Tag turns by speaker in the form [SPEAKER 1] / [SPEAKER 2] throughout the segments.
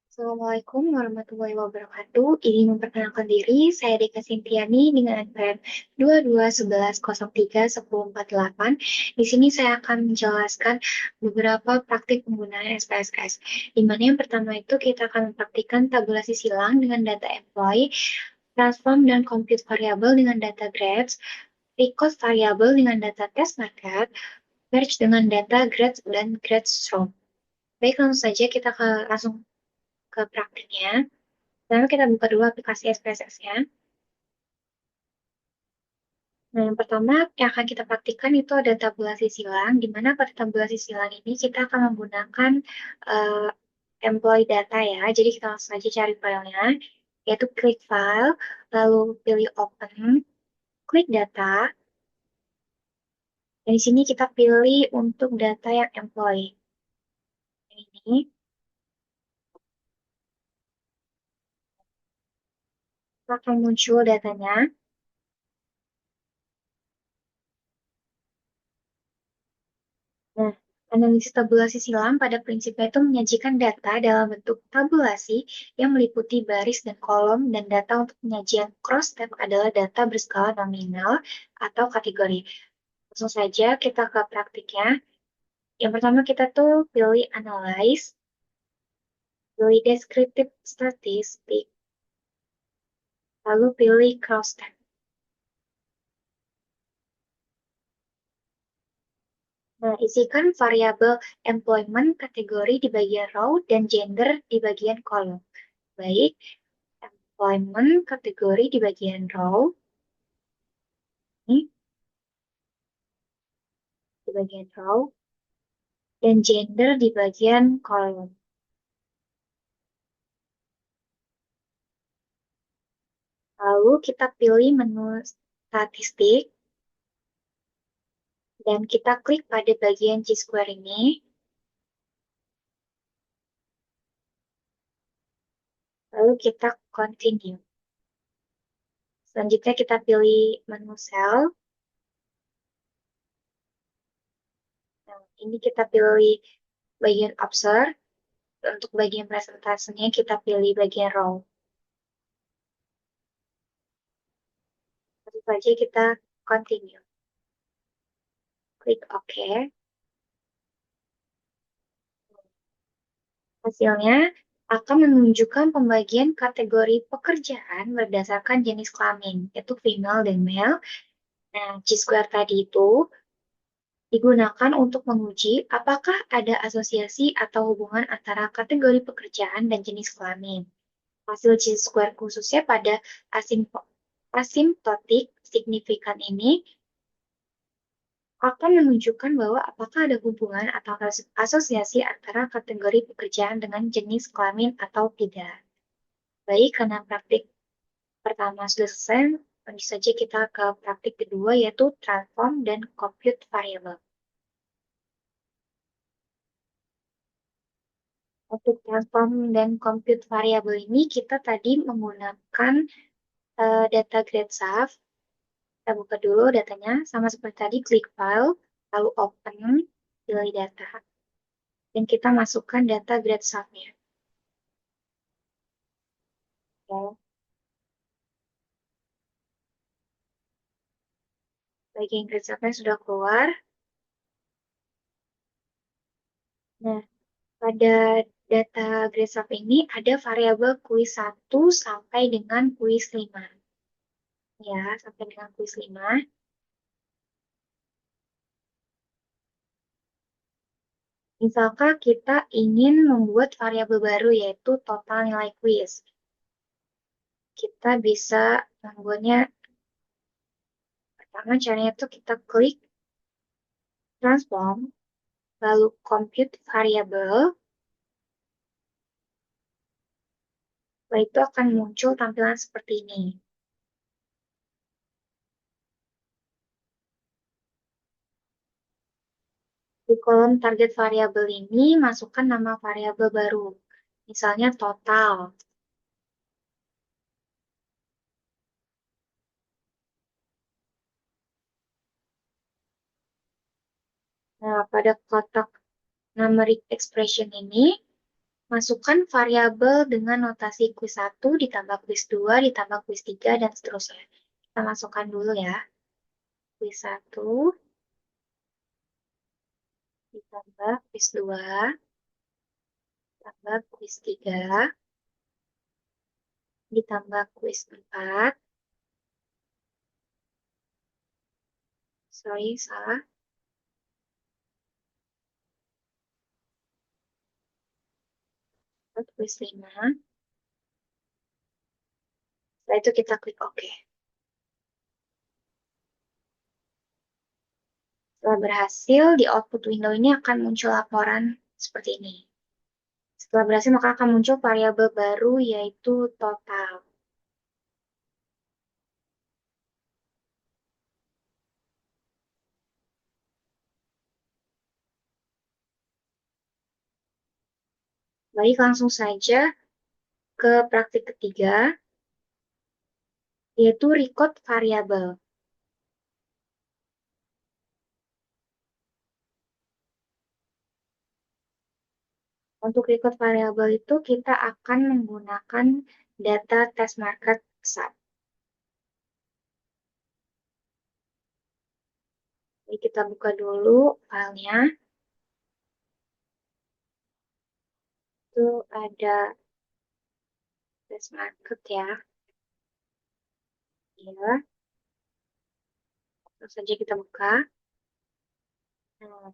[SPEAKER 1] Assalamualaikum warahmatullahi wabarakatuh. Ini memperkenalkan diri, saya Deka Sintiani dengan NPM 2211031048. Di sini saya akan menjelaskan beberapa praktik penggunaan SPSS. Di mana yang pertama itu kita akan mempraktikkan tabulasi silang dengan data employee, transform dan compute variabel dengan data grades, recost variabel dengan data test market, merge dengan data grades dan grades from. Baik, langsung saja kita langsung ke praktiknya. Lalu kita buka dulu aplikasi SPSS-nya. Nah, yang pertama yang akan kita praktikkan itu ada tabulasi silang, di mana pada tabulasi silang ini kita akan menggunakan uh, employee data ya. Jadi kita langsung saja cari filenya, yaitu klik file, lalu pilih open, klik data, dan di sini kita pilih untuk data yang employee. Ini akan muncul datanya. Nah, analisis tabulasi silang pada prinsipnya itu menyajikan data dalam bentuk tabulasi yang meliputi baris dan kolom, dan data untuk penyajian cross-tab adalah data berskala nominal atau kategori. Langsung saja kita ke praktiknya. Yang pertama kita tuh pilih analyze, pilih descriptive statistic, lalu pilih cross-tab. Nah, isikan variabel employment kategori di bagian row dan gender di bagian kolom. Baik, employment kategori di bagian row, ini di bagian row, dan gender di bagian kolom. Lalu kita pilih menu statistik, dan kita klik pada bagian G-square ini. Lalu kita continue. Selanjutnya kita pilih menu cell. Nah, ini kita pilih bagian observe. Untuk bagian presentasinya kita pilih bagian row. Lalu saja kita continue. Klik OK. Hasilnya akan menunjukkan pembagian kategori pekerjaan berdasarkan jenis kelamin, yaitu female dan male. Nah, G-square tadi itu digunakan untuk menguji apakah ada asosiasi atau hubungan antara kategori pekerjaan dan jenis kelamin. Hasil G-square khususnya pada asimptotik signifikan ini akan menunjukkan bahwa apakah ada hubungan atau asosiasi antara kategori pekerjaan dengan jenis kelamin atau tidak. Baik, karena praktik pertama sudah selesai, lanjut saja kita ke praktik kedua, yaitu transform dan compute variable. Untuk transform dan compute variable ini, kita tadi menggunakan data grade SAF. Kita buka dulu datanya, sama seperti tadi, klik file, lalu open, pilih data, dan kita masukkan data grade SAF-nya. Oke. Bagian grade SAF-nya sudah keluar. Nah, pada data grade SAF ini ada variabel kuis 1 sampai dengan kuis 5. Ya, sampai dengan kuis 5. Misalkan kita ingin membuat variabel baru, yaitu total nilai kuis. Kita bisa membuatnya, pertama caranya itu kita klik transform, lalu compute variable. Setelah itu akan muncul tampilan seperti ini. Di kolom target variabel ini, masukkan nama variabel baru. Misalnya total. Nah, pada kotak numeric expression ini, Masukkan variabel dengan notasi quiz 1 ditambah quiz 2 ditambah quiz 3 dan seterusnya. Kita masukkan dulu ya. Quiz 1 ditambah quiz 2 ditambah quiz 3 ditambah quiz 4. Sorry, salah. Quiz 5. Setelah itu kita klik OK. Setelah berhasil, di output window ini akan muncul laporan seperti ini. Setelah berhasil, maka akan muncul variabel baru, yaitu total. Baik, langsung saja ke praktik ketiga, yaitu record variabel. Untuk record variabel itu, kita akan menggunakan data test market SAT. Jadi kita buka dulu filenya. Itu ada test market ya. Ya, langsung saja kita buka. Nah,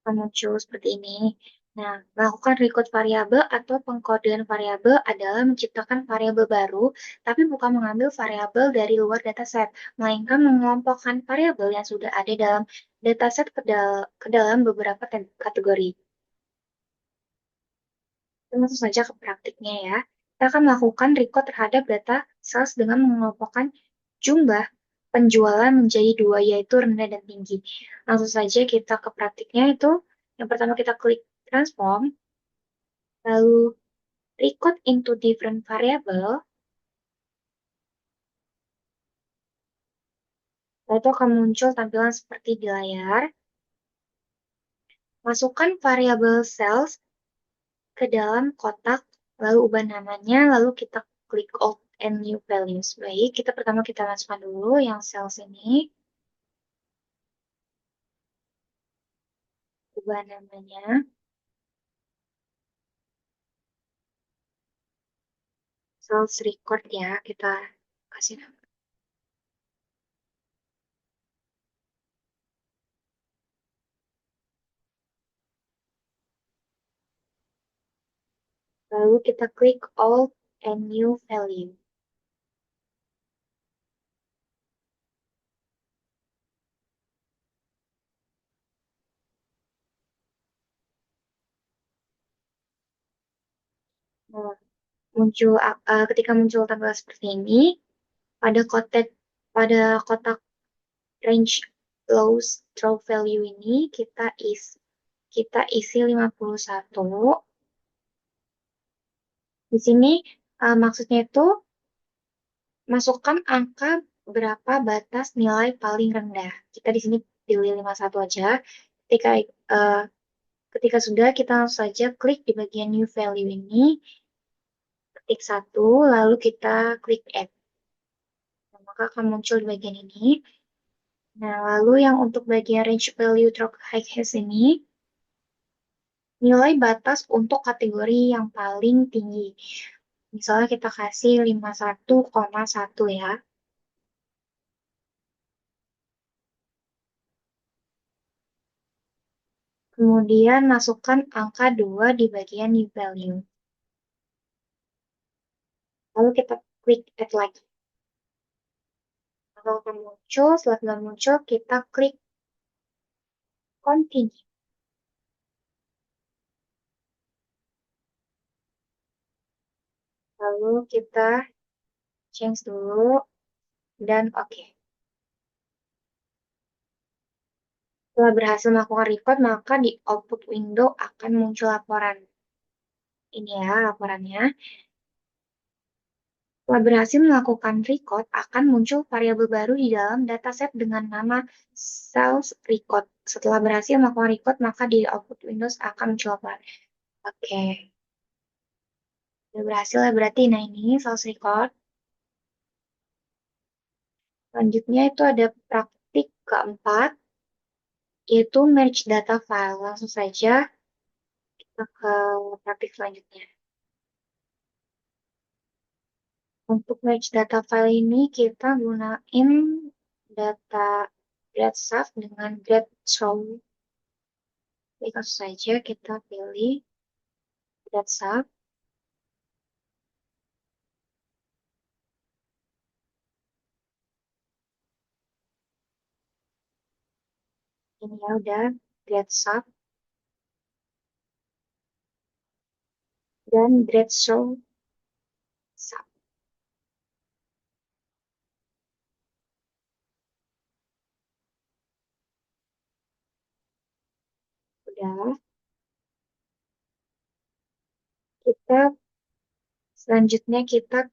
[SPEAKER 1] akan muncul seperti ini. Nah, melakukan record variabel atau pengkodean variabel adalah menciptakan variabel baru, tapi bukan mengambil variabel dari luar dataset, melainkan mengelompokkan variabel yang sudah ada dalam dataset ke dalam beberapa kategori. Langsung saja ke praktiknya ya. Kita akan melakukan record terhadap data sales dengan mengelompokkan jumlah penjualan menjadi dua, yaitu rendah dan tinggi. Langsung saja kita ke praktiknya itu. Yang pertama kita klik transform, lalu record into different variable. Lalu itu akan muncul tampilan seperti di layar. Masukkan variabel sales ke dalam kotak, lalu ubah namanya, lalu kita klik Alt and New Values. Baik, pertama kita masukkan dulu yang sales ini. Ubah namanya. Sales record ya, kita kasih nama. Lalu kita klik Alt and New Value. Nah, ketika muncul tampilan seperti ini, pada kotak range lows draw value ini kita isi 51. Di sini maksudnya itu masukkan angka berapa batas nilai paling rendah. Kita di sini pilih 51 aja. Ketika uh, ketika sudah, kita langsung saja klik di bagian new value ini, ketik 1, lalu kita klik add. Nah, maka akan muncul di bagian ini. Nah, lalu yang untuk bagian range value drop high has ini, nilai batas untuk kategori yang paling tinggi. Misalnya kita kasih 51,1 ya. Kemudian masukkan angka 2 di bagian new value. Lalu kita klik add lagi. Kalau akan muncul, setelah muncul, kita klik continue. Lalu kita change dulu dan oke. Setelah berhasil melakukan record, maka di output window akan muncul laporan. Ini ya laporannya. Setelah berhasil melakukan record, akan muncul variabel baru di dalam dataset dengan nama sales record. Setelah berhasil melakukan record, maka di output Windows akan muncul laporan. Oke. Udah berhasil ya berarti. Nah ini selesai record. Selanjutnya itu ada praktik keempat, yaitu merge data file. Langsung saja kita ke praktik selanjutnya. Untuk merge data file ini kita gunain data grad sub dengan grad show. Jadi langsung saja kita pilih grad sub. Ini ya udah grad sub dan grad show sub. Udah. Kita selanjutnya kita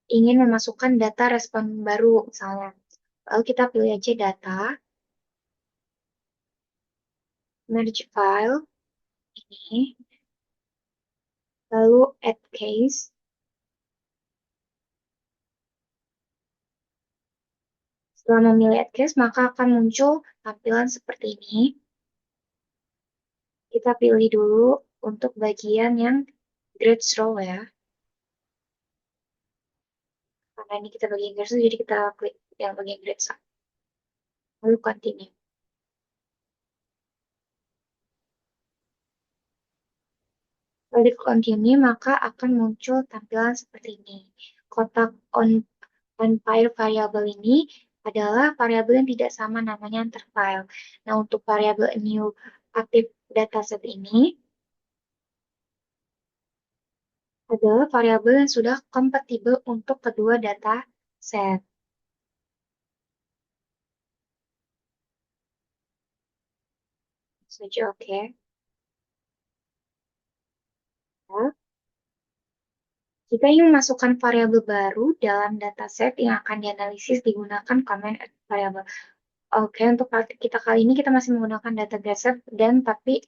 [SPEAKER 1] ingin memasukkan data respon baru misalnya. Lalu kita pilih aja data, merge file ini, lalu add case. Setelah memilih add case, maka akan muncul tampilan seperti ini. Kita pilih dulu untuk bagian yang grade row ya. Karena ini kita bagian grade row, jadi kita klik yang bagian grade sub. Lalu continue. Klik continue, maka akan muncul tampilan seperti ini. Kotak on-pair variable ini adalah variabel yang tidak sama namanya antar file. Nah, untuk variabel new active dataset ini adalah variabel yang sudah kompatibel untuk kedua data set. Saja oke. Ya. Jika ingin memasukkan variabel baru dalam dataset yang akan dianalisis digunakan command add variable. Oke, untuk praktik kita kali ini kita masih menggunakan data dataset dan tapi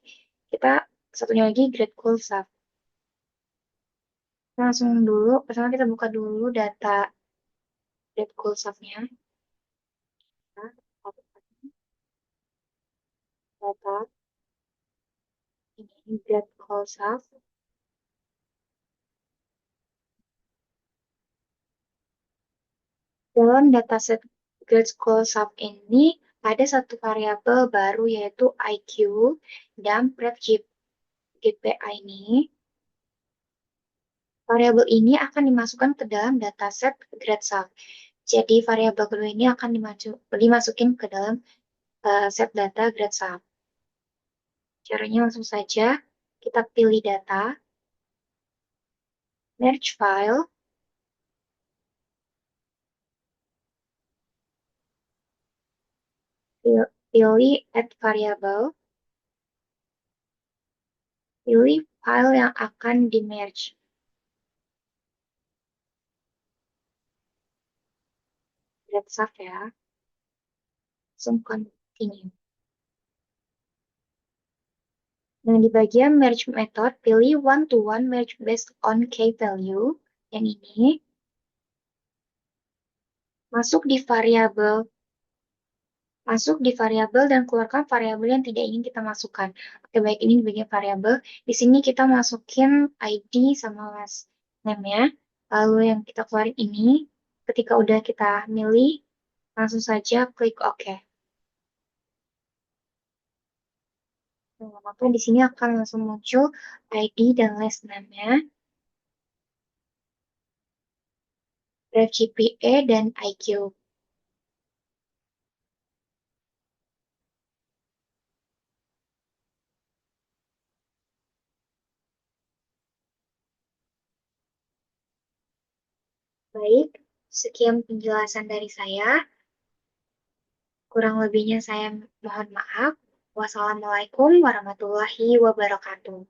[SPEAKER 1] kita satunya lagi grade cool sub. Kita langsung dulu, pertama kita buka dulu data grade cool sub-nya. Data ini grade cool sub. Dalam dataset grade cool sub ini ada satu variabel baru yaitu IQ dan prep GPA ini. Variabel ini akan dimasukkan ke dalam dataset grade sub. Jadi variabel kedua ini akan dimasukin ke dalam set data grade sub. Caranya langsung saja kita pilih data, merge file, pilih add variable, pilih file yang akan di merge. Grade sub ya. Langsung continue. Nah, di bagian merge method, pilih one-to-one merge based on key value. Yang ini. Masuk di variabel dan keluarkan variabel yang tidak ingin kita masukkan. Oke, baik ini di bagian variabel. Di sini kita masukin ID sama last name-nya. Lalu yang kita keluarin ini, ketika udah kita milih, langsung saja klik OK. Nah, maka di sini akan langsung muncul ID dan last name-nya, ref GPA, dan IQ. Baik, sekian penjelasan dari saya. Kurang lebihnya saya mohon maaf. Wassalamualaikum warahmatullahi wabarakatuh.